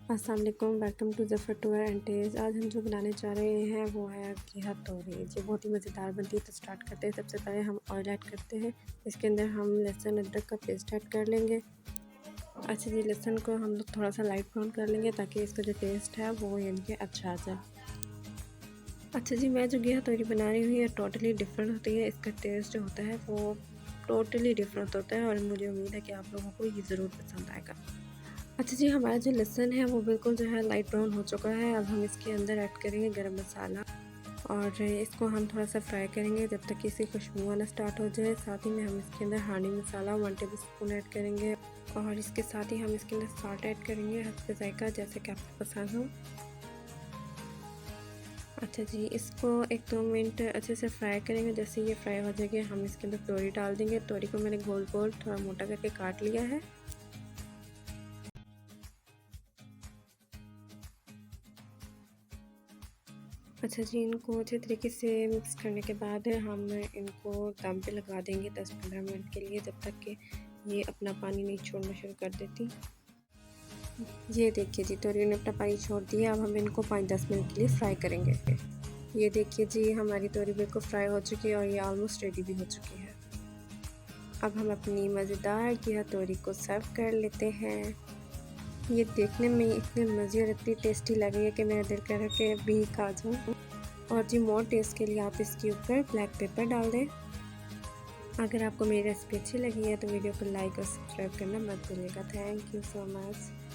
अस्सलाम वालेकुम, welcome to Zafar tour and taste. आज हम जो बनाने जा रहे हैं वो है घिया तोरी। ये बहुत ही मज़ेदार बनती है। तो स्टार्ट करते हैं। सबसे पहले हम ऑयल ऐड करते हैं। इसके अंदर हम लहसुन अदरक का पेस्ट ऐड कर लेंगे। अच्छा जी, लहसुन को हम लोग थोड़ा सा लाइट ब्राउन कर लेंगे ताकि इसका जो टेस्ट है वो यानी कि अच्छा आ जाए। अच्छा जी, मैं जो घिया तोरी बना रही हूँ ये टोटली डिफरेंट होती है। इसका टेस्ट जो होता है वो टोटली डिफरेंट होता है और मुझे उम्मीद है कि आप लोगों को ये ज़रूर पसंद आएगा। अच्छा जी, हमारा जो लहसुन है वो बिल्कुल जो है लाइट ब्राउन हो चुका है। अब हम इसके अंदर ऐड करेंगे गरम मसाला और इसको हम थोड़ा सा फ्राई करेंगे जब तक कि इसकी खुशबू आना स्टार्ट हो जाए। साथ ही में हम इसके अंदर हांडी मसाला 1 टेबल स्पून ऐड करेंगे और इसके साथ ही हम इसके अंदर साल्ट ऐड करेंगे हस्बे ज़ायका, जैसे कि आपको पसंद हो। अच्छा जी, इसको 1-2 मिनट अच्छे से फ्राई करेंगे। जैसे ये फ्राई हो जाएगी हम इसके अंदर तोरी डाल देंगे। तोरी को मैंने गोल गोल थोड़ा मोटा करके काट लिया है। अच्छा जी, इनको अच्छे तरीके से मिक्स करने के बाद हम इनको दम पे लगा देंगे 10-15 मिनट के लिए, जब तक कि ये अपना पानी नहीं छोड़ना शुरू कर देती। ये देखिए जी, तोरी ने अपना पानी छोड़ दिया। अब हम इनको 5-10 मिनट के लिए फ्राई करेंगे। ये देखिए जी, हमारी तोरी बिल्कुल फ्राई हो चुकी है और ये ऑलमोस्ट रेडी भी हो चुकी है। अब हम अपनी मज़ेदार घिया तोरी को सर्व कर लेते हैं। ये देखने में इतनी मज़े और इतनी टेस्टी लग रही है कि मेरा दिल कर रहा है कि अभी खा जाऊँ। और जी, मोर टेस्ट के लिए आप इसके ऊपर ब्लैक पेपर डाल दें। अगर आपको मेरी रेसिपी अच्छी लगी है तो वीडियो को लाइक और सब्सक्राइब करना मत भूलिएगा। Thank you so much.